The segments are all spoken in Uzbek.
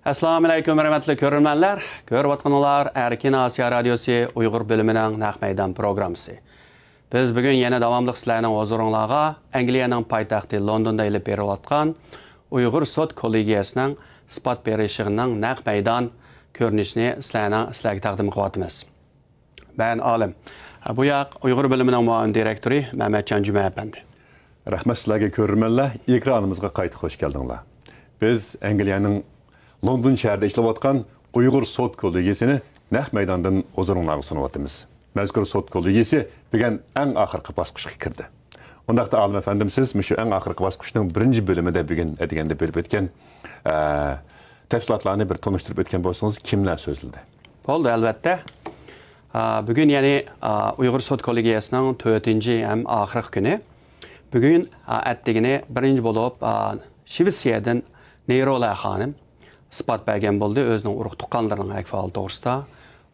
Assalamu alaykum hörmətli görürmənlər. Görüb atqanlar Erkin Asiya Radiosu Uyğur bölümünün Naq Meydan proqramısı. Biz bugün yeni davamlıq sizlərinin huzurunlağa Angliyanın paytaxtı Londonda elib berib atqan Uyğur Sot Kollegiyasının ispat berişiginin Naq Meydan görünüşünü sizlərə təqdim qıvatımız. Ben Alim. Bu yaq Uyğur bölümünün muavin direktörü Mehmetcan Cümə əpəndi. Rəhmət sizlərə görürmənlər. Ekranımızga qayıtıb xoş gəldinlər. Biz Angliyanın London şəhərdə işləb atqan Uyğur Sot Kollegiyasını Naq Meydandan huzurunlağa sunub atımız. Məzkur Sot Kollegiyası bugün ən axırqı basqışqa kirdi. Ondaqda Alim əfəndim siz şu ən axırqı basqışının birinci bölümündə bugün ədigəndə berib ötən təfsilatlarını bir tanışdırıb ötən bolsanız kimlər sözlüdü? Oldu əlbəttə. Bugün yəni Uyğur Sot Kollegiyasının 4-cü həm axırıq günü. Bugün ətdigini birinci olub Şvetsiyadan Neyrola xanım ispat bəgən buldu özünün uruq tuqqanlarının əkfalı doğrusta.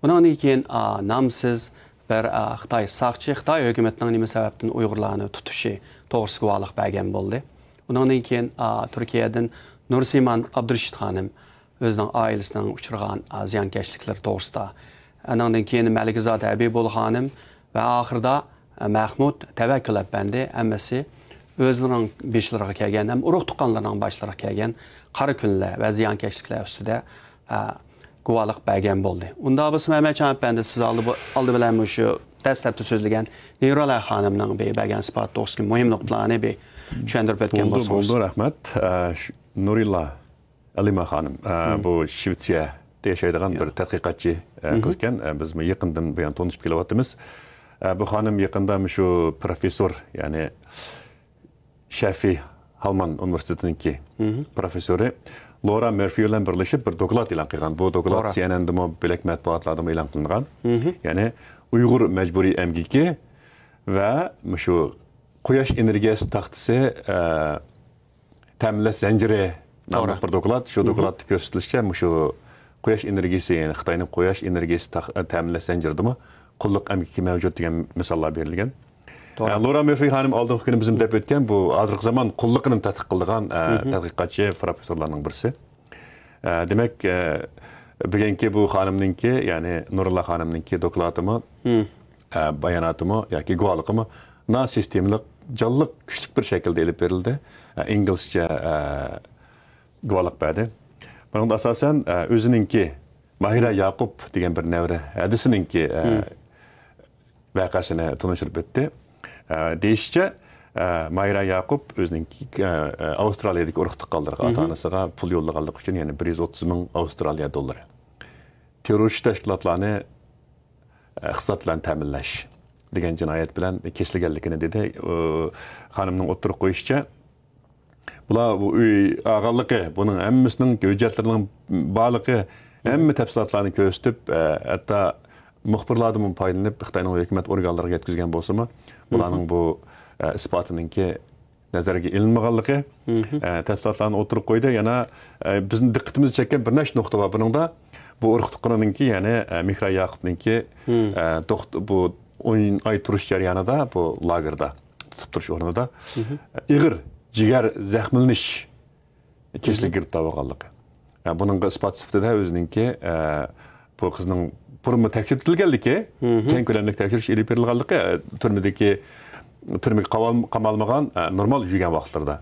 Bunun için namsız bir Xitay saqçı, Xitay hökumətinin nimi səbəbdən Uyğurlarını tutuşu doğrusu qıvalıq bəgən buldu. Bunun için Türkiye'den Nursiman Abdurşid xanım özünün ailəsinin uçurğan ziyankeşliklər doğrusta. Ondan keyin Məlikzad Həbiboğlu xanım və axırda Mahmud Təvəkkül əpəndi əmməsi özünün beşlərə kəlgən, həm uruq tuqqanlarının başlarına kəlgən qarı günlər və ziyankeşliklər üstüdə quvalıq bəgən boldu. Onda biz Mehmetcan əpəndi siz aldı bilən şu dəstəbdə sözləyən Neyrola xanımның bəgən ispat doğrusu mühim nöqtələrini düşəndirib ötən bolsunuz. Oldu, rəhmət. Nurilla Alima xanım bu Şvetsiyada yaşaydigan bir tədqiqatçı qızkən. Biz yaxından bu yan tanışıb kelib atdığımız. Bu xanım yaxında şu profesör, yani Şəfi Halman Üniversitetininki profesörü Laura Murphy ilə birləşib bir doklad elan qılğan. Bu doklad CNN-də bilək mətbuatlarda elan qılınğan. Yani Uyğur məcburi əmgiki və şu quyaş enerjisi taxtısı təminləş zənciri namlı bir doklad. Şu doklad göstərilişçə şu quyaş enerjisi, yani Xitayның quyaş enerjisi təminləş zənciridir mi? Qulluq əmgiki mövcud degan misallar berilgan. Laura Murphy xanım aldığımız günü bizim dep ötken bu azırıq zaman qulluqının tədqiq qıldıqan tədqiqatçı professorlarının birisi. Demek bugünkü bu xanımınki, yani Nurullah xanımınki dokladımı, bayanatımı, yoki guvalıqımı nasistemlik, callıq, küçük bir şekilde elib verildi. İngilizce guvalıq bədi. Bunun da asasen özününki Mahira Yaqub degen bir nevre hadisininki vəqasını tanışırıb etdi. Deyişçe Mahira Yaqub özününki Avustraliyadaki uruqtuq qaldırıq ata-anasıga pul yollaqanlıq üçün, yani 130.000 Avustraliya dolları. Terörist təşkilatlarını ixtisatlan təminləş degen cinayet bilen kesilgenlikini dedi. Xanımның oturuq qoyuşça bula bu ağallıqı, bunun əmmisinin göcətlərinin balıqı əmmi təfsilatlarını göstüb, hətta muxbirlardan paylanıb Xitayның hökumət organlarına yetkizgen bolsa, bularning bu isbatınınki nəzərə ilinməganlığı təfsilatlarını oturuq qoydu. Yana bizim diqqətimizi çəkən bir neçə nöqtə var bunun da. Bu uruq tuqqanınki, yani Mahira Yaqub'ninki bu 10 ay turuş jarayonida bu lagerda, tutub turuş ornida ig'ir jigar zəxmlanish keşlik girib tavaqanlığı. Bunun ispat sifatida özününki bu qızның burunmu təksirtilgənliyi ki, keng köləmlik təksiriş elib verilganlığı, türmege qamalmagan normal jüygen vaxtlarda.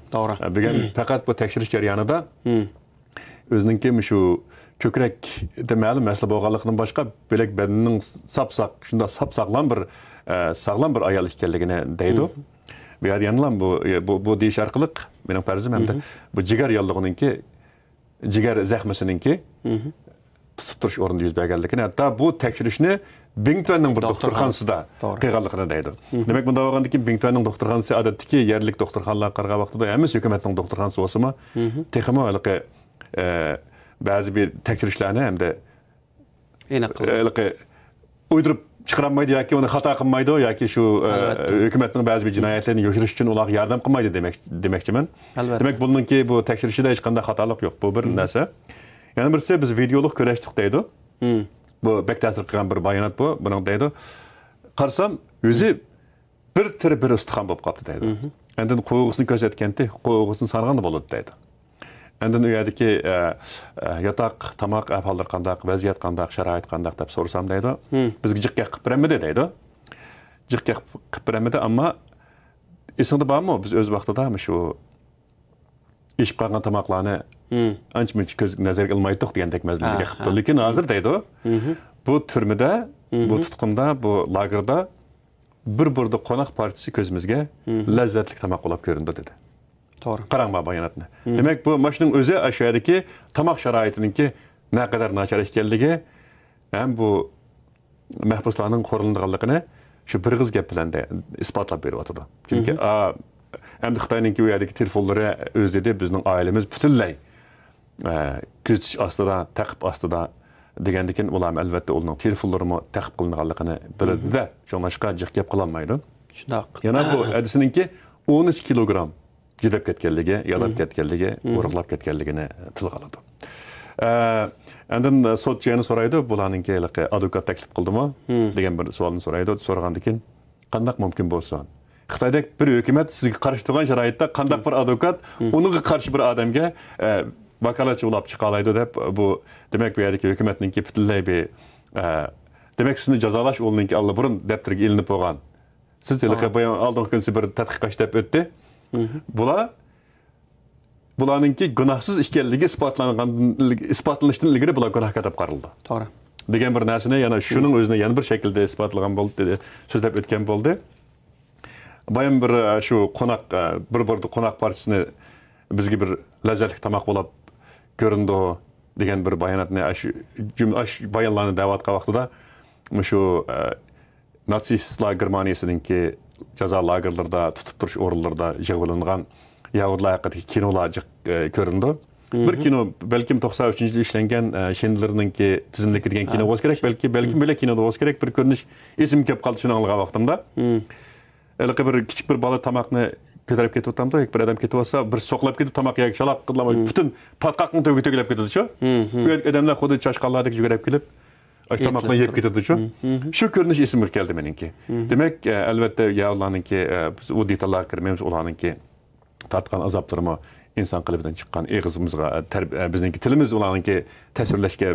Bugün faqat bu tekşiriş jarayonida özününki şu kökrək deməli məsələ bolğanlığından başqa bölək bədəninin sap-saq, şunda sap-sağlam bir ayal ikənligini deydi. Bir yanılan bu deyiş arqılıq benim fərzim həm də bu jigar yallığınınki, jigar zəxməsininki tutup duruş orunda yüz berganligini, hatta bu tekşirişini Bingtuanның bir doktorxanasida qıyğanlığını deydi. Demek bunda olğanda ki Bingtuanның doktorxanası adatdaki yerlik doktorxanalar qarğa vaxtıda emas hökumətning doktorxanası olsa, texmi ılıqı bazı bir tekşirişlerini hem de ılıqı uydurup çıqıranmaydı, yoki onu xata qılmaydı, yoki şu hökumətning bazı bir cinayetlerini yoşiriş üçün ular yardım qılmaydı demekçimen. Demek bununki bu tekşirişide hiç qanday xatalık yok. Bu bir nəsə. Yani birisi biz videoluk köleştik deydi. Bu bek təsir qılğan bir bayanat bu. Bunun deydi. Qarsam yüzü bir ustixan болып qaptı deydi. Endin qoyğusunu gözetkendi, qoyğusunu sarğandı boludu deydi. Әндін үйәдікі ятақ, тамақ әпалдыр қандақ, вәзият қандақ, шарайт қандақ деп сорсам дейді. Бізгі жыққа қыппіремеді дейді. Жыққа қыппіремеді, амма есіңді бар ма? Біз өз вақтыда мүшу ешіп қалған тамақланы анч-мünç көз нәзерге ілмайдық дегендек мәзілге қыпты. Лекен азыр дейді. Бұл түрміде, бұл тұтқында, бұл лагерда бір-бірді қонақ партisi көзімізге ләззәтлік тамақ олап көрінді дейді. Қараңба баянатыны. Демек, бұл машының өзі aşağıdaki тамақ шарайытыныңки nə qədər naçar ekelligi, hem bu məhbuslarının qorunduğanlığını şu bir qız gəp bilən də ispatlab berib atıdı. Çünki hem de Xitayınınki uyadaki telefonları özledi, bizim ailemiz bütünley göz astıda, təqib astıda degendikin ulam elbette onun telefonlarımı təqib qılınğanlığını bilirdi də, çoğunlaşqa cıq gəp qılanmaydı. Yana bu ədisininki 13 kilogram jidab ketkenligi, yalab ketkenligi, urug'lab ketkenligini tilga oladi. Endi sud jiyani so'raydi, bularninki advokat taklif qildimi degan bir savolni so'raydi. So'ragandan keyin qandaq mumkin bo'lsa, Xitoyda bir hukumat sizga qarshi turgan sharoitda qandaq bir advokat unga qarshi bir odamga vakolatchi ulab chiqa oladi deb, bu demak bu yerdagi hukumatninki butunlay bir demak sizni jazolash o'rninki allburun daftarga ilinib bo'lgan. Siz oldingi kun bir tadqiqot deb o'tdi. Bularınki günahsız işgelligi ispatlanışdan ilgili bular günahga deb qaraldı. To'g'ri. Degan bir narsani yana şunun o'zini yana bir şekilde ispatlagan bo'ldi dedi, so'zlab o'tgan bo'ldi. Bayan bir şu bir qo'noq partisini bizga bir lazzatli tamoq bo'lib ko'rindi degan bir bayonotni bayonlarni da'vat vaqtida şu natsistlar Germaniyasiningki jazo lagerlarda tutib turish o'rinlarida yig'ilgan Yahudlar haqidagi kinolar ko'rindi. Bir kino balkim 93-yilda ishlangan Schindlerninki tizimdagi degan kino bo'lishi kerak, balki böyle kinoda bo'lishi kerak. Bir ko'rinish esim kelib qoldi shuni anglagan vaqtimda. Bir kichik bir bola tamoqni ko'tarib ketib o'tamda, bir odam ketib olsa, bir so'qlab ketib tamoq yeyib shalab qilmay, butun patqoqning to'giga to'gilab ketadi-chu. Bu odamlar xuddi chashqanlardek yugurib kelib tamoqni yeb ketadi-chu. Shu ko'rinish esimga keldi meningki. Demak, albatta Yahudlarninki biz u detallarga kirmaymiz, ularninki tartgan azaplarımı insan qalbidan chiqqan eg'izimizga bizningki tilimiz ularninki tasvirlashga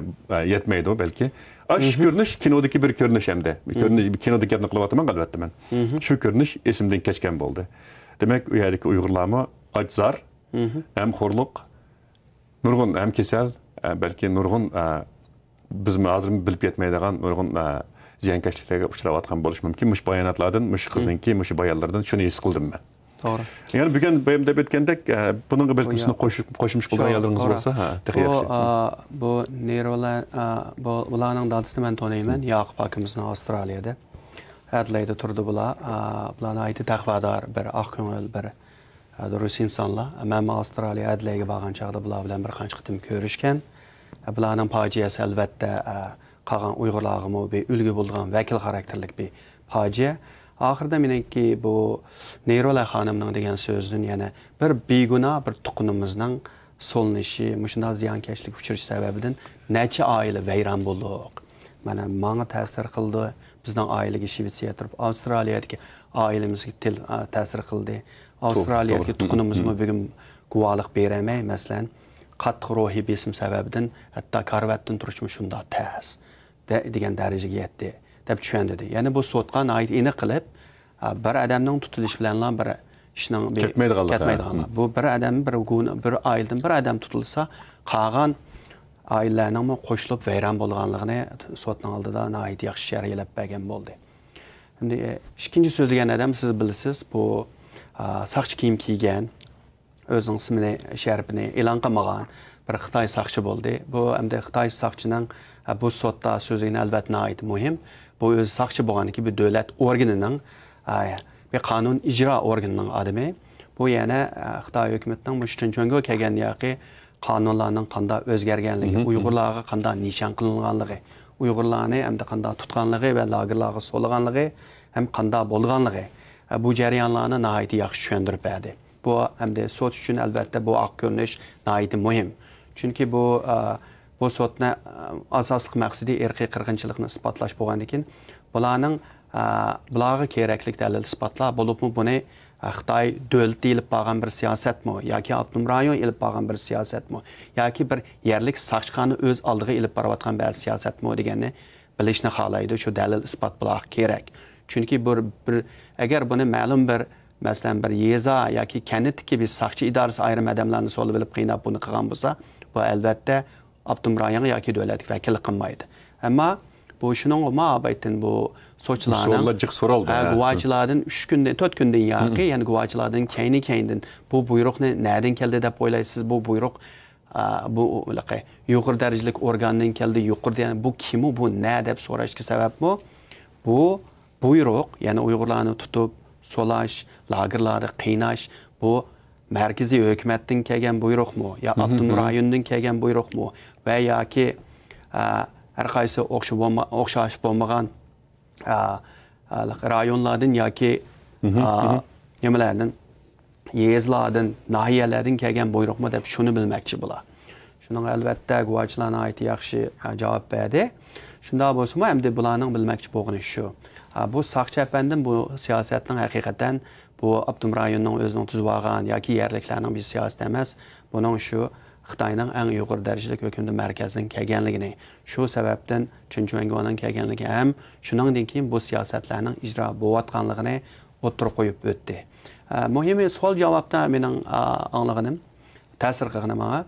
yetmaydi belki. Shu ko'rinish kinodagi bir ko'rinish hamda. Kinodagi gapni qilyapman albatta men. Shu ko'rinish esimdan kechgan bo'ldi. Demak, u yerdagi Uyg'urlarmi ajzar, ham xo'rliq, nurg'un ham kasal, balki nurg'un biz hozir bilib yetmaydigan nurg'un ziyonkashliklarga uchrayotgan bo'lishi mumkin. Mush bayonotlardan, mush qizninki, mush bayonlardan shuni his qildim men. To'g'ri. Yani bugün benim de betkendek bunun belki sizin koşmuş bulduğun yerleriniz olsa bu neyrolar bularning dadisini men tanıyman. Yaqub akimizning Avstraliyada Adelaide turdi bular. Bularni aytdi taqvodor bir aqko'ngil bir durust insonlar. Men Avstraliya Adelaide'ga borgan chaqda bular bilan bir qancha qitim ko'rishgan. Bularning fojiasi albatta qolgan Uyg'urlarga bir ulgu bo'lgan vakil xarakterlik bir fojia. Ahırda meniki bu Neyrola xanımның degan so'zning yana bir beguna bir tuqunimizning solinishi, mushunday ziyonkashlik uchirish sababidan necha oila vayron bo'ldik. Mana menga ta'sir qildi. Bizning oilaga Shvetsiya turib, Avstraliyadagi oilamizga ta'sir qildi. Avstraliyadagi tuqunimizmi bugun guvohlik beramay, masalan, qattiq ruhiy besim sababidan hatto karvatdan turishmi shunda ta's degan darajaga yetdi. deb tushunadi. Ya'ni bu sotqa oid aniq qilib bir odamning tutilishi bilan bir ishning ketmaydiganlar. Bu bir odam bir oiladan bir odam tutilsa, qolgan oilalarning qo'shilib vayron bo'lganligini sotning oldida oid yaxshi sharhlab bergan bo'ldi. Endi ikkinchi so'zlagan odam siz bilasiz, bu saqchi kiyim kiygan, o'zining ismini, sharifini e'lon qilmagan bir Xitoy saqchi bo'ldi. Bu hamda Xitoy saqchining bu sotda so'zligini albatta oid muhim. Bu o'zi saqchi bo'lganki, bu davlat organining bir qonun ijro organining odami. Bu yana Xitoy hukumatining mushtinchonga kelgan yoki qonunlarning qanday o'zgarganligi, Uyg'urlarga qanday nishon qilinganligi, Uyg'urlarni hamda qanday tutganligi va lagerlarga so'lganligi, ham qanday bo'lganligi bu jarayonlarni nihoyatda yaxshi tushuntirib berdi. Bu hamda sot uchun albatta bu oq ko'rinish nihoyatda muhim. Chunki bu sotni asosli maqsadi irqiy qirg'inchilikni isbotlash bo'lgandan keyin bularga kerakli dalil isbotlar bo'libmi buni Xitoy davlati ilib borgan bir siyosatmi yoki avtonom rayon ilib borgan bir siyosatmi yoki bir yerlik saqchqani o'z oldiga ilib borayotgan bir siyosatmi deganni bilishni xohlaydi. Shu dalil isbot bo'lishi kerak. Chunki bir agar buni ma'lum bir masalan bir yeza yoki kanitki bir saqchi idorasi ayrim odamlarni solib bilib qiynab buni qilgan bo'lsa, bu albatta avtonom rayon yoki davlatga vakillik qilmaydi. Ammo bu shuning muhabbatin bu so'chlarning guvochilardan 3 kundan 4 kundan yoki ya'ni guvochilardan keyindan bu buyruqni nereden keldi deb o'ylaysiz? Bu buyruq bu yuqori darajalik organdan keldi, yuqori yani bu kim bu ne deb so'rashga sababmi? Bu buyruq ya'ni Uyg'urlarni tutib solash, lagerlarda qiynash bu markaziy hukumatdan kelgan buyruqmi yo avtonom rayondan kelgan buyruqmi va yoki har qaysi o'xshash bo'lmagan rayonlardan yoki nimalardan yezlardan, nahiyalardan kelgan buyruqmi deb shuni bilmoqchi bo'lar. Shuning albatta guvochilarning aytib yaxshi javob berdi. Shunda bo'lsa-mu, endi bularning bilmoqchi bo'lgani shu. Bu saqchi apandim bu siyosatning haqiqatan bu avtonom rayonning o'zining tuzib olgan yoki yerliklarning bir siyosat emas. Buning shu Xitoyning eng yuqori darajalik hukumat markazidan kelganligini, shu sababdan Chunchuvangwaning kelganligi ham shuningdan keyin bu siyosatlarning ijro bo'layotganligini o'tirib qo'yib o'tdi. Muhimi savol javobda mening anglaganim ta'sir qilgan menga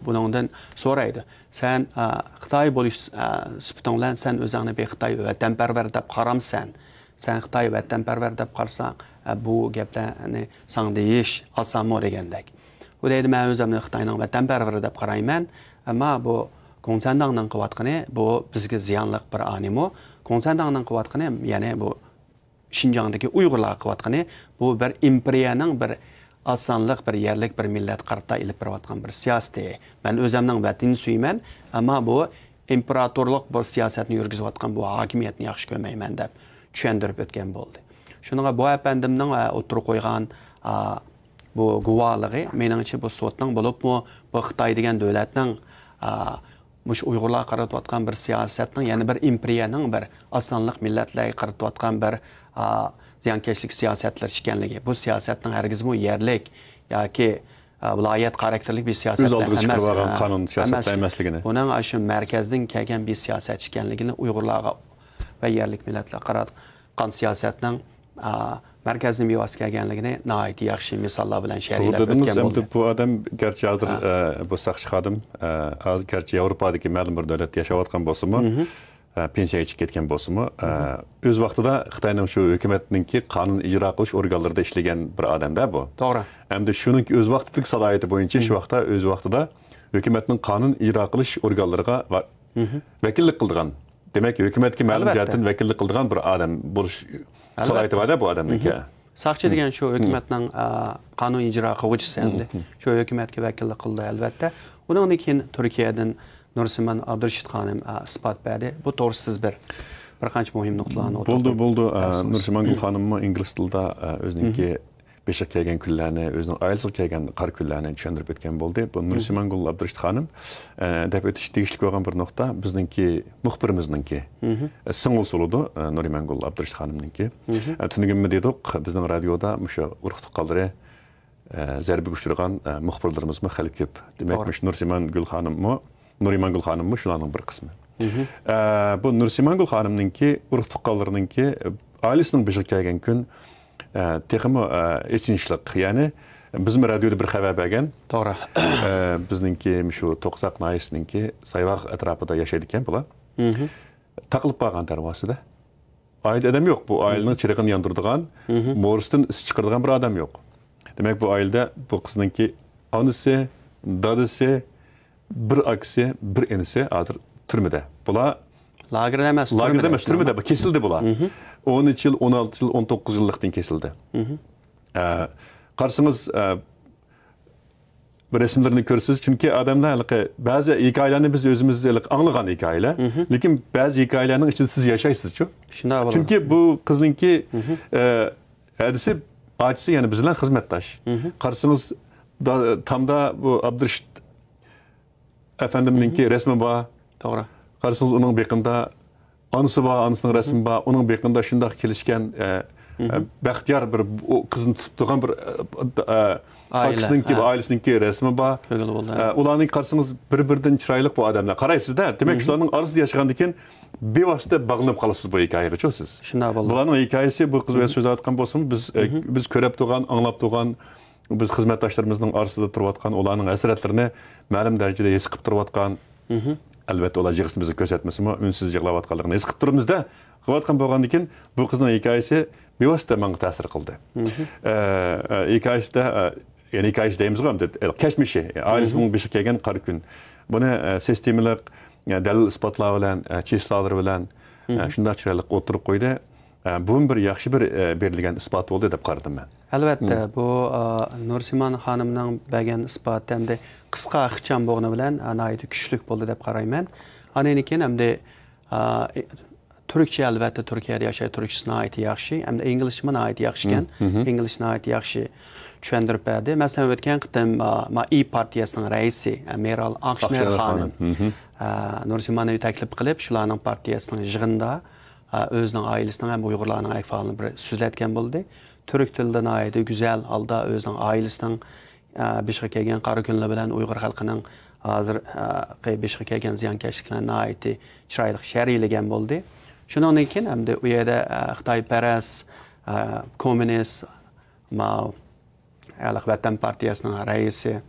bundan so'raydi. Sen Xitoy bo'lish sifating bilan sen o'zingni bir Xitoy vatanparvar deb qaramsan. Sen Xitoy vatanparvar deb qarsang, bu gaplarni san deyish osonmi degandek. Bu deydi men o'zimni Xitoyning vatanparvari deb qarayman, ammo bu Kominternning qilayotgani bu bizga ziyonli bir animo. Kominternning qilayotgani ya'ni bu Şinjandagi Uyg'urlar qilayotgani bu bir imperiyaning bir osonlik bir yerlik bir millat qarta ilib borayotgan bir siyosat. Men o'zimning vatanini suyman, ammo bu imperatorlik bir siyosatni yurgizayotgan bu hokimiyatni yaxshi ko'rmayman deb tushuntirib o'tgan bo'ldi. Shuningga bu apandimning o'tirib qo'ygan bu guvohligi meningcha bu sotning bo'libmi bu Xitoy degan davlatning mush Uyg'urlar qaratayotgan bir siyosatning ya'ni bir imperiyaning bir osonlik millatlarga qaratayotgan bir ziyonkashlik siyosatlar ekanligi. Bu siyosatning hargizmi yerlik yoki viloyat xarakterli bir siyosatlar emas. Qonun siyosati emasligini. Buning shu markazdan kelgan bir siyosat ekanligini Uyg'urlarga va yerlik millatlarga qaratgan siyosatning markazning bevosita kelganligini nihoyat yaxshi misollar bilan sharhlab o'tgan bo'ldi. Bu odam garchi hozir bu saqchi xodim, garchi Yevropadagi ma'lum bir davlatda yashayotgan bo'lsa-mu, pensiyaga chiqib ketgan bo'lsa-mu, o'z vaqtida Xitoyning shu hukumatninki qonun ijro qilish organlarida ishlagan bir odamda bu. To'g'ri. Hamda shuning o'z vaqtidagi salohiyati bo'yicha shu vaqtda o'z vaqtida hukumatning qonun ijro qilish organlariga vakillik qilgan. Demak, hukumatga ma'lum jihatdan vakillik qilgan bir odam bo'lish salohiyati bor bu odamniki. Saqchi degan shu hukumatning qonun ijro qiluvchisi endi. Shu hukumatga vakillik qildi albatta. Undan keyin Turkiyadan Nursimon Abdurashid xonim isbot berdi. Bu to'g'risiz bir qancha muhim nuqtalarni o'tdi. Bo'ldi. Nursimon xonimmi ingliz tilida o'ziniki beşik kelgan kunlarni, o'zining oilasiga kelgan qar kunlarni tushuntirib o'tgan bo'ldi. Bu Nursimon Abdurashid xonim deb o'tish tegishli bo'lgan bir nuqta bizningki muxbirimizningki singlis bo'ldi Nursimon Abdurashid xonimningki. Tunigimmi dedik, bizning radioda o'sha urug' tuqqanlari zarbiga uchragan muxbirlarimiz xali ko'p. Demak, Nursimon xonimmi shularning bir qismi. Bu Nursimon xonimningki urug' tuqqanlarininki oilasining beşik kelgan kun texmi echinishliq. Ya'ni bizim radioda bir xabar bergan. To'g'ri. Bizningki shu To'qsaq nahiyasiningki Sayvoq atrofida yashaydi ekan bular. Taqilib qolgan darvosida. Oila adam yo'q. Bu oilaning chirig'ini yondiradigan, mo'risdan is chiqaradigan bir odam yo'q. Demak, bu oilada bu qizningki onasi, dadasi, bir aksi, bir inisi hozir turmada. Bular lagerda emas, turmada, bu kesildi bular. 13 yıl, 16 yıl, 19 yıllıktan kesildi. Qarşımız bu resimlerini görürsünüz. Çünkü adamlar bazı hikayelerini biz özümüz anlayan hikayeler. Lakin bazı hikayelerin içinde siz yaşaysınız çok. Çünkü bu kızınki hadisi acısı yani bizden hizmettaş. Qarşımız tam da bu Abdurashid efendiminki resmi var. Doğru. Qarşımız onun bekinde anısı var, anısının resmi var. Onun bekinde şundak kelişken Baxtiyar bir qızını tutub turgan bir ailesininki resmi var. Ularning qarasınız bir-birinden chiroyli bu odamlar. Qaraysizda, demak shularning orasida yashagandan bevosita bog'lanib qolasiz bu hikoyaga siz. Shunday bo'ldi. Bularning hikoyasi bu qiz va so'z aytgan bo'lsin, biz ko'rib turgan, anglab turgan, biz xizmatdoshlarimizning orasida turayotgan ularning hasratlarini ma'lum darajada his qilib turayotgan. Albatta ular yig'isini bizga ko'rsatmasimi, unsiz yig'layotganligini his qilib turibmiz-da. Qilayotgan bo'lgandan keyin bu qizning hikoyasi bevosita menga ta'sir qildi. Hikoyasida yani hikayesi deyimiz var mı? Keçmişi, ailesinin bir şey kelgen qara kun. Bunu sistemlik dalil isbotlar bilan, cheslalar bilan shunday chiroyli o'tirib qo'ydi. Bu bir yaxshi bir berilgan isbot bo'ldi deb qaradim men. Albatta, bu Nursimon xonimning bergan isboti hamda qisqa ixcham bo'lgani bilan nihoyat kuchli bo'ldi deb qarayman. Ana keyin hamda Türkçe albatta Turkiyada yashaydi, Turkçesi nihoyat yaxshi, hamda inglizcha nihoyat yaxshi ekan. Ingliz nihoyat yaxshi tushuntirib berdi. Masalan, o'tgan qitim İYİ partiyasining raisi Meral Akşener xonim Nursimonni taklif qilib, shularning partiyasining yig'inida o'zining oilasining ham Uyg'urlarning ahvolini bir so'zlatgan bo'ldi. Turk tilida nihoyat go'zal holda o'zining oilasining beshga kelgan qora kunlar bilan Uyg'ur xalqining hozir beshga kelgan ziyonkashliklarni nihoyat chiroyli sharhlagan bo'ldi. Shundan keyin hamda u yerda Xitoyparast, kommunist, Vatan partiyasining raisi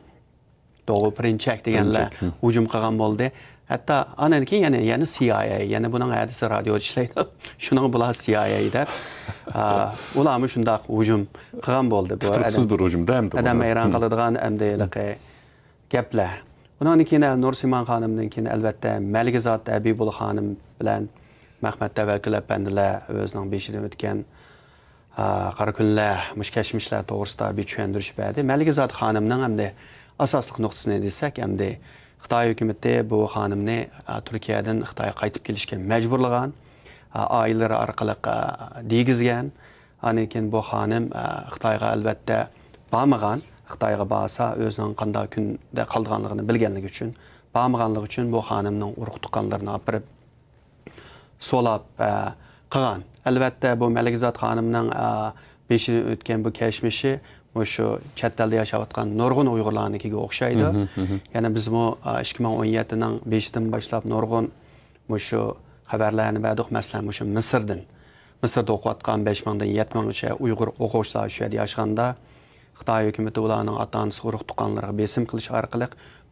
Doğu Perinçek deganlar hujum qilgan bo'ldi. Hatto anan keyin yana CIA, yana buning hadisi radio ishlaydi. Shuning bular CIA der. Ularmi shundaq hujum qilgan bo'ldi. Bu tutuqsiz bir hujumda hamda. Adam hayron qoladigan hamda gaplar. Bundan keyin Nursimon xonimdan keyin albatta Malgizot Abibul xonim bilan Mahmad Tavakkul apandilar o'zining beshidan o'tgan qara kunlar, mushkashmishlar to'g'risida bir tushundirish berdi. Malgizot xonimning hamda asosli nuqtasini desak, hamda Xitoy hukumati bu xonimni Turkiyadan Xitoyga qaytib kelishga majburlagan, oilalari orqali degizgan. Ana keyin bu xonim Xitoyga albatta bormagan, Xitoyga borsa o'zining qanday kunda qolganligini bilganligi uchun, bormaganligi uchun bu xonimning urug' tuqqanlarini olib so'lab qilgan. Albatta bu Malgizot xonimning beshidan o'tgan bu kashmishi shu chet elda yashayotgan nurg'un Uyg'urlarnikiga o'xshaydi. Yana biz bu 2017ning 5dan boshlab nurg'un shu xabarlarni berdik, masalan shu Misrda o'qiyotgan 5000 dan 7000gacha Uyg'ur o'quvchilar shu yerda yashaganda Xitoy hukumati ularning ota-onasi urug' tuqqanlarga besim qilish orqali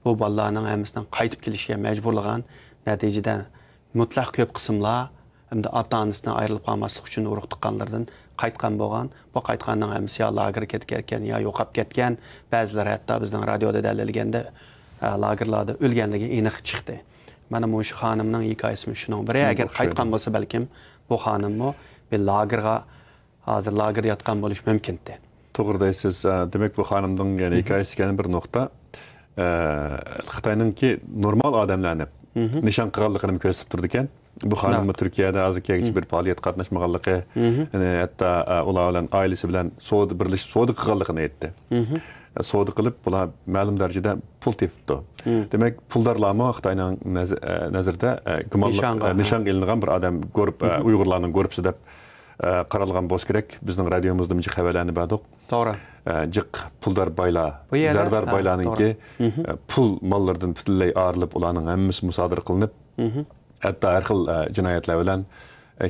bu bolalarning hammasidan qaytib kelishga majburlagan. Natijada mutlaq ko'p qismlar hamda ota-onasidan ayrilib qolmaslik uchun urug' tuqqanlardan qaytgan bo'lgan. Bu qaytganning hammasi yo lagerga ketgan, yo yo'qolib ketgan. Ba'zilari hatto bizning radioda dalilganda lagerlarda o'lganligi aniq chiqdi. Mana bu xonimning hikoyasi shuning biri. Agar qaytgan bo'lsa, balkim bu xonimmi bir lagerga hozir lagerda yotgan bo'lish mumkin-di. To'g'ri deysiz. Demak bu xonimning yani hikoyasiga bir nuqta Xitoyningki normal odamlarni nishon qilganligini ko'rsatib turdi ekan. Bu xonimni Turkiyada hozirgacha bir faoliyat qatnashmaganligi, hatto ular bilan oilasi bilan birlashib savdo qilganligini aytdi. Savdo qilib, bular ma'lum darajada pul tepibdi. Demak, puldarlarmi Xitoyning nazarida nishon qilingan bir odam ko'rib, Uyg'urlarning ko'ribsi deb qaralgan bo'lishi kerak. Bizning radiomizda buncha xabarlarni berdik. To'g'ri. Jiq puldar baylar, zardar baylarninki pul mallardan butunlay ayrilib, ularning hammasi musodir qilinib, hatto har xil jinoyatlar bilan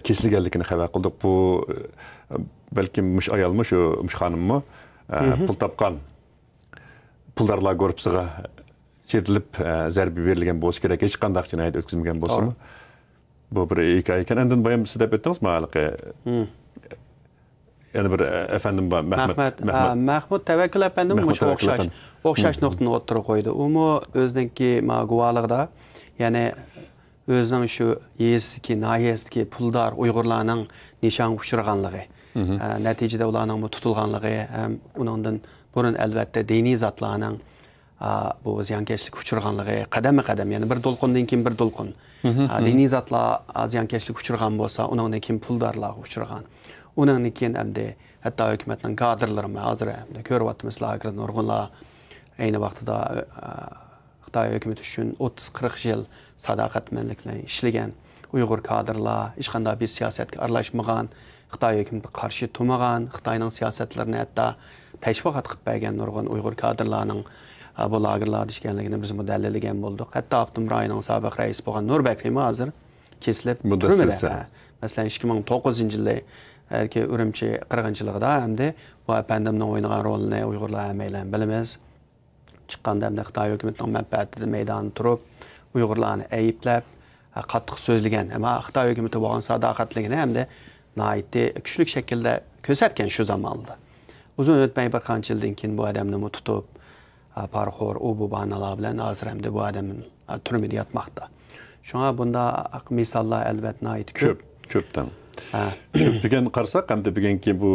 kesilganligini xabar qildik. Bu balkim mush ayolmi, shu xonimmi pul topgan puldarlar ko'ribsiga chetilib zarba berilgan bo'lishi kerak. Hech qanday jinoyat o'tkazilmagan bo'lsa-mi? Bu bir hikoya ekan. Endi bayam siz deb aytdingizmi haliqi? Yani bir efendim Mahmud Tavakkul efendim o'xshash nuqtani o'tirib qo'ydi. U o'ziniki guvohligida, ya'ni o'zining shu yezdiki, nayezdiki puldor Uyg'urlarning nishon uchirganligi, natijada ularning tutilganligi, ham uningdan burun albatta diniy zotlarning bu ziyonkashlik uchirganligi qadama-qadam, ya'ni bir to'lqindan keyin bir to'lqin. Diniy zotlar ziyonkashlik uchirgan bo'lsa, uningdan keyin puldorlar uchirgan. Undan keyin hamda hatto hukumatning kadrlari hozir ko'ryapmiz, lager nurg'unlar ayni vaqtida Xitoy hukumati uchun 30-40 yil sadoqatmandlik bilan ishlagan Uyghur kadrlar hech qanday bir siyosatga aralashmagan, Xitoy hukumatiga qarshi turmagan, Xitoyning siyosatlarini hatto tashviqot qilib bergan nurg'un Uyghur kadrlarning bu lagerlarda ishganligini biz dalillagan bo'ldik. Hatto Abdum rayonining sobiq raisi bo'lgan Nurbek Rima hozir kesilib turmada. Masalan 2009-yilda erki Urumchi qirg'inchiligida hamda bu apandimning o'ynagan rolini Uyg'urlar hammaylar bilamiz. Chiqqanda hamda Xitoy hukumatining manfaatida maydonda turib, Uyg'urlarni ayblab, qattiq so'zlagan, ammo Xitoy hukumati bo'lgan sadoqatligini hamda nihoyatda kuchli shaklda ko'rsatgan shu zamonda. Uzun o'tmay bir qancha yildan keyin bu odamni tutib, parxor bu banalar bilan hozir hamda bu odam turmada yotmoqda. Shunga bunda misollar albatta nihoyat ko'pdan. Bugun qarasak, hamda bugungi bu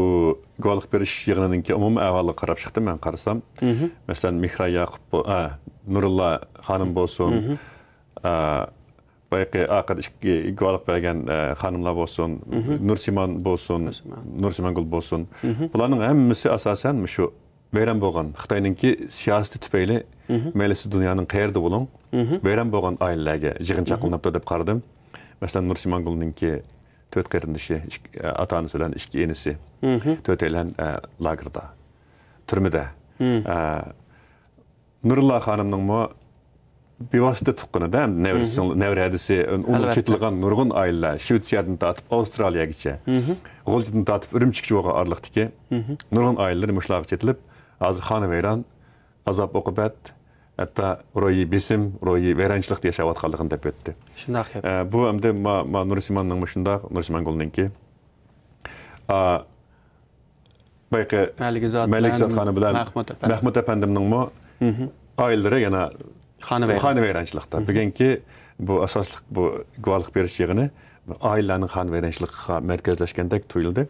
guvohlik berish yig'inininki umumiy ahvoliga qarab chiqdim men qarasam. Masalan, Mihra Yaqub, Nurulla xonim bo'lsin, bayaqi aqid guvohlik bergan xonimlar bo'lsin, Nursimon bo'lsin, Nursimongul bo'lsin. Bularning hammasi asosan shu vayron bo'lgan Xitoyninki siyosati tufayli mayli dunyoning qayerda bo'ling, vayron bo'lgan oilalarga yig'inchoq qilinibdi deb qaradim. Masalan, Nursimongulninki 4 qarindishi, ata-onasi bilan 2 enisi, 4 aylan lagerda, turmada. Nurulla xonimning bevosita tuqqanida nevradisi, uni chetilgan nurg'un oilalar Shvetsiyadan tortib Avstraliyagacha, G'o'ljidan tortib Urumchigacha bo'lgan oraliqdagi nurg'un oilalar mushlarga chetilib, hozir xona vayron, azob oqibat, hatto ro'yi besim, ro'yi vayronchilikda yashayotganligini deb o'tdi. Shunday. Bu hamda Nursimonning shunday, Nursimongulninki bayqi Malikzod xoni bilan Mahmud apandimning oilalari yana xona vayronchilikda. Bugungi bu asosli bu guvohlik berish yig'ini oilalarning xona vayronchiligiga markazlashgandek tuyuldi.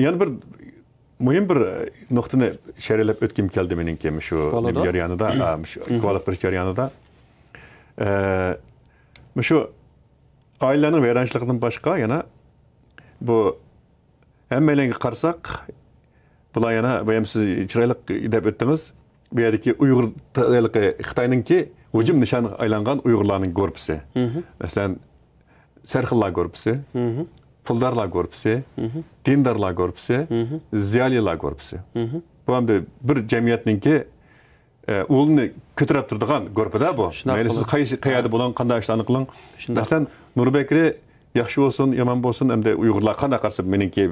Yana bir muhim bir nuqtani sharhlab o'tkim keldi meningki shu jarayonida, shu guvohlik berish jarayonida. Shu oilalarning vayronchiligidan boshqa yana bu hammalarga qarasak, bular yana siz chiroyli deb o'tdingiz. Bu yerdagi Uyg'ur Xitoyninki hujum nishoni aylangan Uyg'urlarning guruhi. Masalan, Sarxillar guruhi, Puldorlar guruhi, Dindarlar guruhi, Ziyolilar guruhi. Bu hamda bir jamiyatninki o'lni ko'tarib turadigan guruhida bu. Mayli siz qayerda bo'lgan, qanday ishlarni qiling. Masalan, Nurbekri yaxshi bo'lsin, yomon bo'lsin, hamda Uyg'urlar qanday qarshi meningki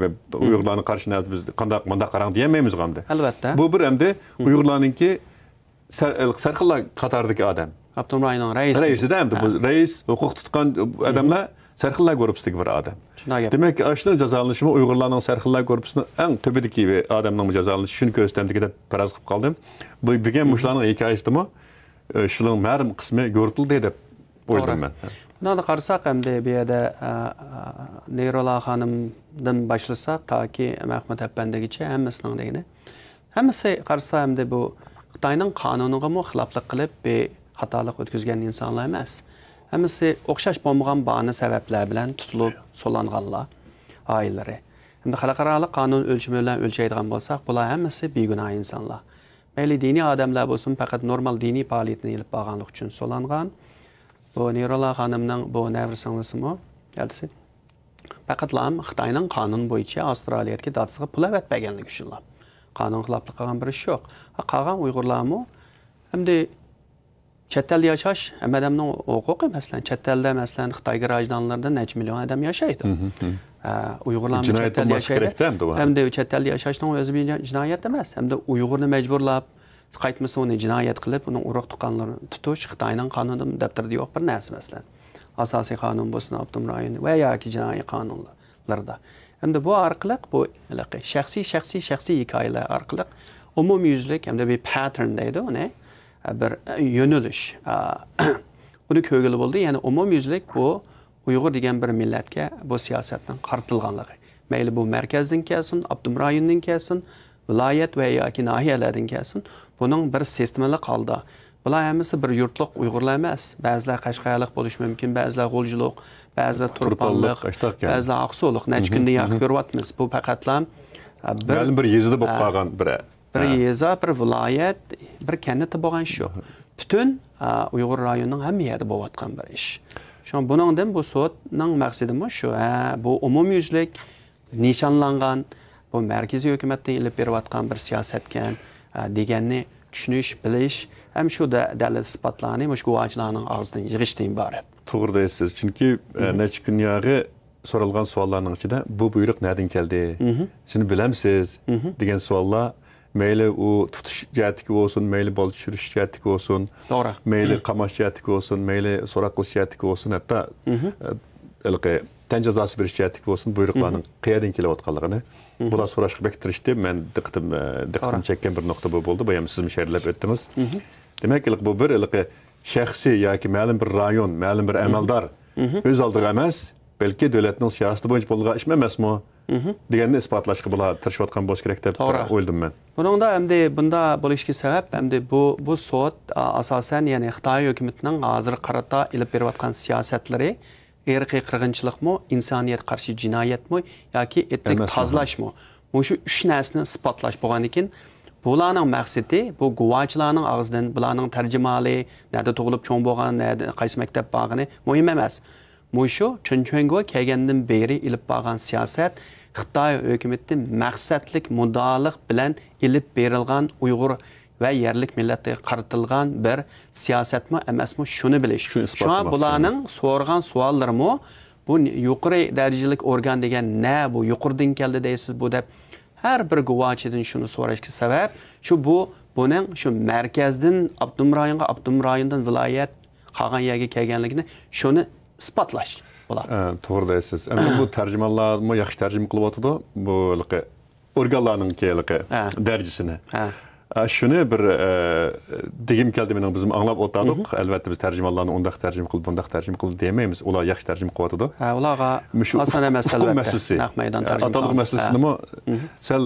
Uyg'urlarning qarshini biz qanday qarang demaymiz hamda. Albatta. Bu bir hamda Uyg'urlarningki Sarxillar qatoridagi odam. Abdum rayonining raisi. Raisida hamda bu rais, huquq tutgan odamlar Sarxillar guruhisidagi bir odam. Demak, ashuni jazolanishimi Uyg'urlarning Sarxillar guruhisini eng tepidagi odamning jazolanishi shuni ko'rsatdimki deb faraz qilib qoldim. Bu bugun mushlarning hikoyasidimi shuning ma'lum qismi yo'ritildi deb o'yladim men. Bundan qarasak hamda bu yerda Neyrola xonimdan boshlasak toki Mahmud appandigacha hammasining degani. Hammasi qarasa hamda bu Xitoyning qonuniga xiloflik qilib xatolik o'tkazgan insonlar emas. Hammasi o'xshash bo'lmagan ba'zi sabablar bilan tutilib so'langanlar oilalari. Hamda xalqaro qonun o'lchami bilan o'lchaydigan bo'lsak, bular hammasi begunoh insonlar. Mayli diniy odamlar bo'lsin, faqat normal diniy faoliyatni olib borganlik uchun so'langan. Bu Neyrola xonimning bu navrisinglisimi? Yalsi. Faqat Xitoyning qonun bo'yicha Avstraliyaga datsiga pul avatmaganligi uchunlar. Qonun xiloflik qilgan bir ish yo'q. Qolgan Uyg'urlarmi hamda chet elda yashash odamning huquqi, masalan, chet elda masalan Xitoy grajdanlarida necha million odam yashaydi. Uyg'urlar chet elda yashaydi. Hamda chet elda yashashning o'zi bir jinoyat emas. Hamda Uyg'urni majburlab qaytmasa uni jinoyat qilib, uning urug' tuqqanlarini tutish Xitoyning qonuni daftarida yo'q bir narsa masalan. Asosiy qonun bo'lsin, Abdum rayoni va yoki jinoiy qonunlarda. Hamda bu orqali bu shaxsiy hikoyalar orqali umumyuzlik hamda bir pattern deydi uni, bir yo'nalish. Uni ko'rgili bo'ldi. Ya'ni umumyuzlik bu Uyg'ur degan bir millatga bu siyosatdan qaritilganligi. Mayli bu markazdan kelsin, Abdum rayonidan kelsin, viloyat va yoki nahiyalardan kelsin, buning bir sistemali qoldi. Bular hammasi bir yurtliq Uyg'urlar emas. Ba'zilar Qashqarlik bo'lishi mumkin, ba'zilar G'o'ljilik, ba'zilar Turpanlik, ba'zilar Oqsulik. Necha kunda yaxshi ko'ryapmiz. Bu faqatlam bir yezida bo'lib qolgan bir yeza, bir viloyat, bir kennati bo'lgan shu. bütün Uyghur rayonunun hem yerde boğatkan bir iş. Şu an bunun bu soğutun maksadı şu, bu umumyüzlük nişanlangan, bu merkezi hükümetten ilip beriyotgan bir siyasetken deganni tushunish, bilish ham shu dalil isbotlarni mush guvohchilarning og'zidan yig'ishdan iborat. To'g'ri deysiz. Chunki necha kun yog'i so'ralgan savollarning ichida bu buyruq nereden keldi? Shuni bilamsiz degan savollar mayli u tutish jihatiga bo'lsin, mayli bola tushirish jihatiga bo'lsin, To'g'ri. mayli qamash jihatiga bo'lsin, mayli so'roq qilish jihatiga bo'lsin, hatto tan jazosi berish jihatiga bo'lsin, buyruqlarning qayerdan kelayotganligini bular so'rashga bek tirishdi. Men diqqatim chekkan bir nuqta bu bo'ldi. Bu ham siz misharlab o'tdingiz. Demak, bu bir shaxsiy yoki ma'lum bir rayon, ma'lum bir amaldor o'z oldiga emas, balki davlatning siyosati bo'yicha bo'lgan ish emasmi? Deganni isbotlashga bular tirishayotgan bo'lish kerak deb o'yladim men. Buningda hamda bunda bo'lishga sabab hamda bu so't asosan ya'ni Xitoy hukumatining hozir qarata ilib berayotgan siyosatlari irqiy qirg'inchilikmi, insoniyat qarshi jinoyatmi yoki etnik tozalashmi? Shu uch narsani isbotlash bo'lgandan keyin bularning maqsadi bu guvohchilarning og'zidan bularning tarjimali, nada tug'ilib cho'ng bo'lgan, qaysi maktab borgani muhim emas. Shu Chunchonga kelgandan beri ilib borgan siyosat Xitoy hukumatining maqsadlik mudoliq bilan ilib berilgan Uyg'ur ve yerlik millete qaratilgan bir siyosatmi emasmi shuni bilish. Şu an bularning so'rgan savollarimi bu yuqori darajalik organ degan bu yuqoridan keldi deysiz bu deb har bir guvohchidan shuni so'rashga sabab buning shu markazdan Abdumrayondan viloyat qolgan yerga kelganligini shuni isbotlash bular. To'g'ri deysiz. Endi bu tarjimonlarmi yaxshi tarjima qilyapti bu organlarning darajasini. Şunu bir degim keldi mening bizim anglab o'tadiq. Albatta biz tarjimonlarni undaq tarjima qilib, bundaq tarjima qilib demaymiz. Ular yaxshi tarjima qilyapti. Ularga oson emas albatta. Naq maydon tarjima. Atalıq masalasini sal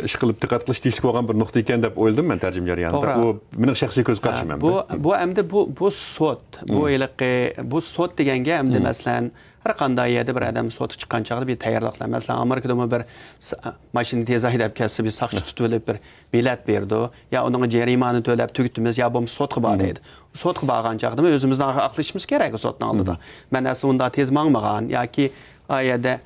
ish qilib diqqat qilish deyishga bo'lgan bir nuqta ekan deb o'yladim men tarjima jarayonida. Bu mening shaxsiy ko'z qarashim ham. Bu endi bu sot, bu sot deganga endi masalan har qanday yerda bir odam sotga chiqqan chog'da bir tayyorliklar. Masalan, Amerikada bir mashina tez haydab kelsa, bir saqchi tutib olib bir bilet berdi. Ya uning jarimani to'lab tugitimiz, ya bu sotga bor deydi. Sotga borgan chog'da o'zimizdan aqlashimiz kerak sotning oldida. Men aslida unda tez mangmagan yoki oyada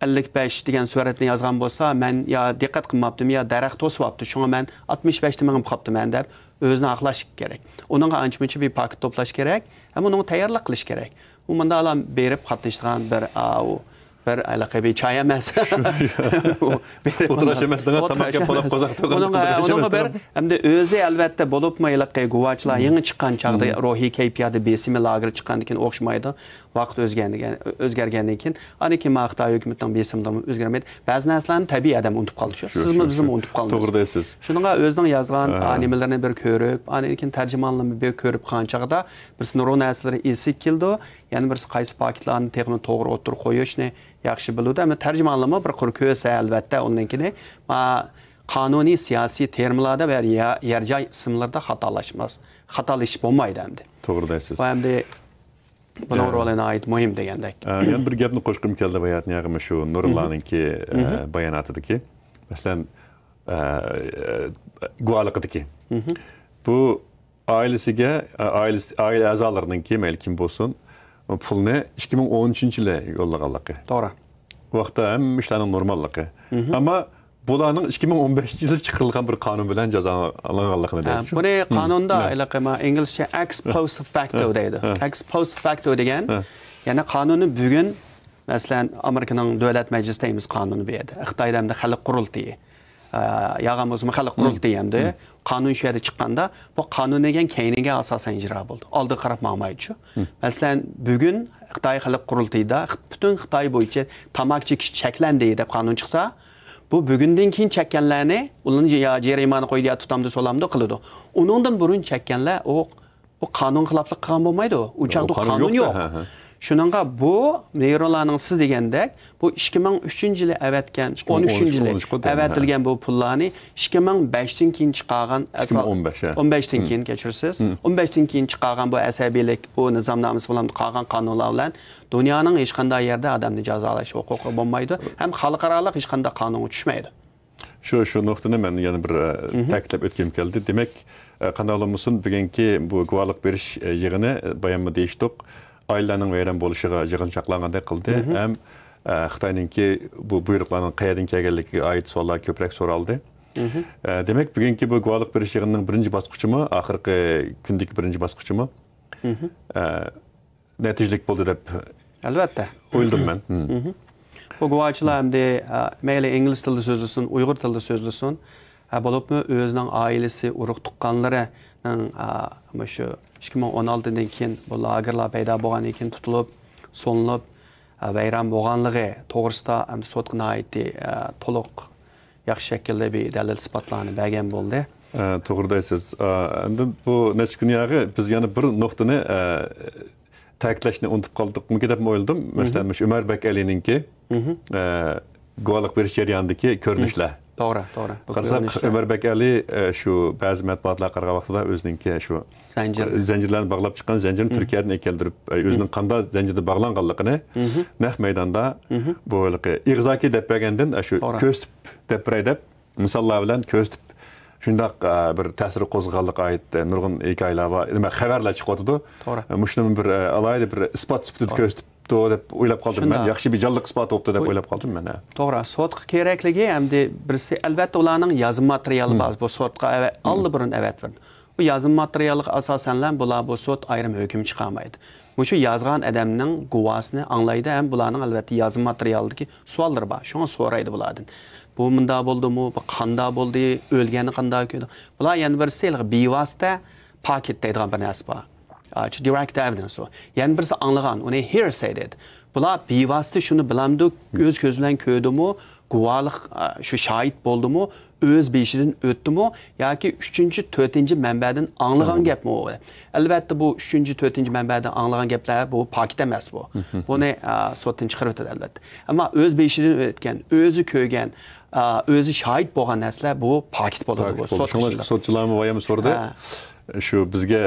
55 degan suratni yozgan bo'lsa, men ya diqqat qilmabdim, ya daraxt to'sibapti. Shunga men 65 ni mingib qolibdiman deb o'zini aqlash kerak. Uningga ancha-muncha bir paket to'plash kerak, ham uni tayyorlik qilish kerak. U menda alam berib qatnashgan bir aloqa bir çay emas. O'tirash emas, tamak bo'lib qo'zaq bir hamda o'zi albatta bo'libmi aloqa guvohchilar yangi chiqqan chaqda ruhiy kayfiyati besimi lager chiqqandan keyin o'xshamaydi. Vaqt o'zgargandan keyin aniki Xitoy hukumatining besimdan o'zgarmaydi. Ba'zi narsalarni tabiiy adam unutib qoldi. Sizmi bizmi unutib qoldik. To'g'ri deysiz. Shuninga o'zining yozgan animalarni bir ko'rib, aniki tarjimonlarni bir ko'rib qolgan chaqda bir sinov narsalar esi keldi. Yani bir qaysi paketlarni texnik to'g'ri o'tirib qo'yishni yaxshi biladi. Ama tarjimonlama bir qur ko'sa albatta undan keyin qonuniy siyosiy terminlarda va yerjoy ismlarda xatolash bo'lmaydi endi. To'g'ri deysiz. Va endi buning rolini ait muhim degandek. Yana bir gapni qo'shqim keldi bayatni shu Nurulloninki bayonotidagi. Masalan, guvohlikdagi. Bu oilasiga, oila a'zolarininki mayli kim bo'lsin, pulni 2013-yilda yo'llaganligi. To'g'ri. Bu vaqtda ham ishlarning normalligi. Ammo bularning 2015-yilda chiqarilgan bir qonun bilan jazolanganligini deysiz. Buni qonunda inglizcha ex post facto deydi. Ex post facto degan, ya'ni qonunni bugun masalan Amerikaning davlat majlisida imiz qonuni bu yerda. Xitoyda ham xalq qurultiyi. Yağam o'zimiz xalq qurultiyi hamda qonun shu yerda chiqqanda bu qonun degan keyinga asosan ijro bo'ldi. Oldi qarab ma'maydi. Masalan, bugun Xitoy xalq qurultiyida butun Xitoy bo'yicha tamak chekish cheklandi deb qonun chiqsa, bu bugundan keyin chekkanlarni ularni jarimani qo'ydi, tutamda so'lamda qiladi. Uningdan burun chekkanlar o qonun xiloflik qilgan bo'lmaydi. U chaqda qonun yo'q. Shuningga bu neyrolarning siz degandek bu 2003-yili avatgan 13-yili avatilgan bu pullarni 2005dan keyin chiqargan 15dan keyin kechirsiz 15dan keyin chiqargan bu asabiylik bu nizomnomasi bilan qolgan qonunlar bilan dunyoning hech qanday yerda odamni jazolash huquqi bo'lmaydi ham xalqaro hech qanday qonun tushmaydi. Şu nuqtani men yana bir ta'kidlab o'tgim keldi. Demak, qandoqlamsin bugungi bu guvohlik berish yig'ini bayanma deyishdik. Ailenin vayron bo'lishiga yig'inchoqlanganday qildi. Ham Xitoyninki bu buyruqlarning qayerdan kelganligiga oid savollar ko'proq so'raldi. Demak, bugungi bu guvohlik berish yig'inining birinchi bosqichimi, oxirgi kundagi birinchi bosqichimi natijalik bo'ldi deb albatta o'yladim men. Bu guvohchilar hamda mayli ingliz tilida so'zlasin, uyg'ur tilida so'zlasin, bo'libmi o'zining oilasi, urug' tuqqanlarining shu 2016dan keyin bu lagerlar paydo bo'lgandan keyin tutilib, so'nilib, vayron bo'lganligi to'g'risida hamda sotga oid to'liq yaxshi shaklda bir dalil isbotlarni bergan bo'ldi. To'g'ri deysiz. Endi bu necha kun yog'i biz yana bir nuqtani ta'kidlashni unutib qoldik. Deb o'yladim. Masalan, Umarbek Alininki guvohlik berish jarayonidagi ko'rinishlar. To'g'ri. Qarasak, Umarbek Ali shu ba'zi matbuotlar qarag'an vaqtida o'zininki shu zanjirlarni bog'lab chiqqan zanjirni Turkiyadan keltirib, o'zining qanday zanjirda bog'langanligini naq maydonda bu ig'zoki deb bergandan shu ko'stib deb deb misollar bilan ko'stib shundaq bir ta'sir qo'zg'alliq oid nurg'un hikoyalar va nima xabarlar chiqyotdi. Mushuni bir alayda bir isbot sifatida ko'stib deb o'ylab qoldim men. Yaxshi bir jonliq isbot bo'ldi deb o'ylab qoldim men. To'g'ri, sotga kerakligi hamda birisi albatta ularning yozma materiali bor. Bu sotga allburun avatdir. Bu yozma materialga asosanlan bular bu sot ayrim hukm chiqarmaydi. Mushu yozgan odamning guvohini anglaydi ham bularning albatta yozma materialidagi savollar bor. Shuni so'raydi bulardan. Bu munda bo'ldimi, bu qanday bo'ldi, o'lgani qanday ko'di. Bular yana birisi bevosita paket deydigan bir narsa bor. Direct evidence o. Yani birisi anlagan, onu hearsay dedi. Bular bevosita shuni bilamdi, o'z ko'zi bilan ko'rdimi, guvohlik shu shahid bo'ldimi, o'z beshidan o'tdimi yoki 3-4 manbadan anglagan gapmi u? Albatta bu 3-4 manbadan anglagan gaplar bu paket emas bu. Buni sotdan chiqarib o'tadi albatta. Ammo o'z beshidan o'tgan, o'zi ko'rgan, o'zi shahid bo'lgan narsalar bu paket bo'ladi bu. Sotchilarmi vayam so'rdi. Shu bizga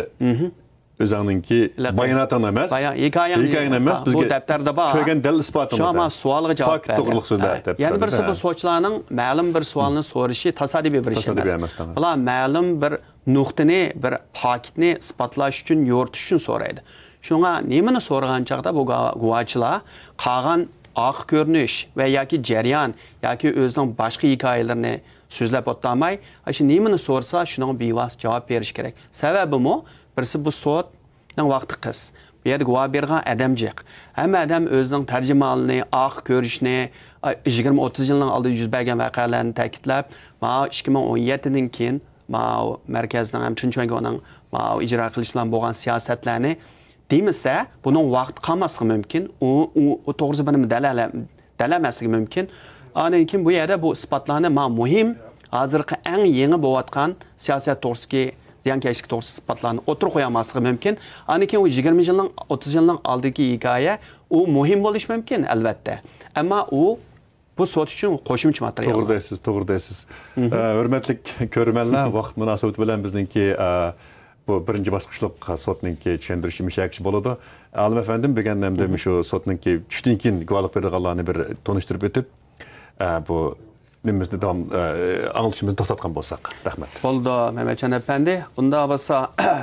o'zingninki bayonotdan emas, hikoyang emas, bu daftarda bor. Ko'rgan dalil isbotini. Shoma savolga javob berdi. To'g'rilik so'zlar deb. Yana birisi bu so'chlarning ma'lum bir savolni so'rashi tasodifiy bir ish emas. Bular ma'lum bir nuqtani, bir faktni isbotlash uchun, yo'ritish uchun so'raydi. Shunga nimani so'ragan chaqda bu guvohchilar qolgan oq ko'rinish va yoki jarayon yoki o'zining boshqa hikoyalarini so'zlab o'tmay, shu nimani so'rsa, shuning bevosita javob berish kerak. Sababi mu? Birisi bu so'tning vaqti qis. Bu yerda guvoh bergan odamjiq. Hamma odam o'zining tarjimonini, oq ko'rishni, 20-30 yilning oldida yuz bergan voqealarni ta'kidlab, 2017dan keyin markazning ham Chunchongoning ijro qilish bilan bo'lgan siyosatlarni demasa, buning vaqti qolmasligi mumkin. U to'g'risi buni dalamasligi mumkin. Ondan keyin bu yerda bu isbotlarni muhim, hozirgi eng yangi bo'layotgan siyosat to'g'risida ziyonkashlik to'g'risida isbotlarni o'tirib qo'yamasligi mumkin. Ondan keyin u 20 yilning, 30 yilning oldidagi hikoya u muhim bo'lishi mumkin albatta. Ammo u bu so'z uchun qo'shimcha material. To'g'ri deysiz. Hurmatli ko'rmanlar, vaqt munosabati bilan bizningki bu birinchi bosqichlik sotninki tushuntirish mishakchi bo'ladi. Alim afandim deganimda shu sotninki tushdan keyin guvohlik berganlarni bir tanishtirib o'tib, bu nimamizni davom anglashimizni to'xtatgan bo'lsak, rahmat. Bo'ldi, Mehmetjon apandi. Bunda bo'lsa,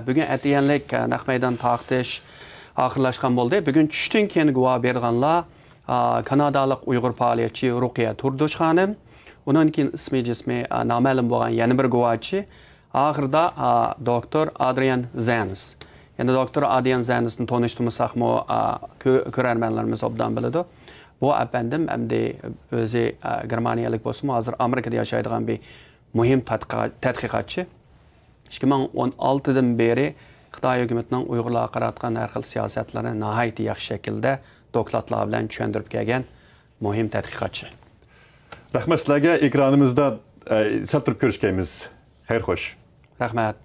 bugun aytganlik naq maydon taqtish oxirlashgan bo'ldi. Bugun tushdan keyin guvoh berganlar Kanadalik Uyg'ur faoliyatchi Ruqiya Turdush xonim, undan keyin ismi noma'lum bo'lgan yana bir guvohchi, oxirida doktor Adrian Zanis. Endi doktor Adrian Zanisni tanishtirmasaqmi, ko'rarmanlarimiz obdan biladi. Bu apandim hamda o'zi Germaniyalik bo'lsa, hozir Amerikada yashaydigan bir muhim tadqiqotchi. 2016dan beri Xitoy hukumatining Uyg'urlarga qaratgan har xil siyosatlarini nihoyatda yaxshi shaklda dokladlar bilan tushuntirib kelgan muhim tadqiqotchi. Rahmat sizlarga, ekranimizda sal turib ko'rishganmiz. Xayr xo'sh. Rahmat.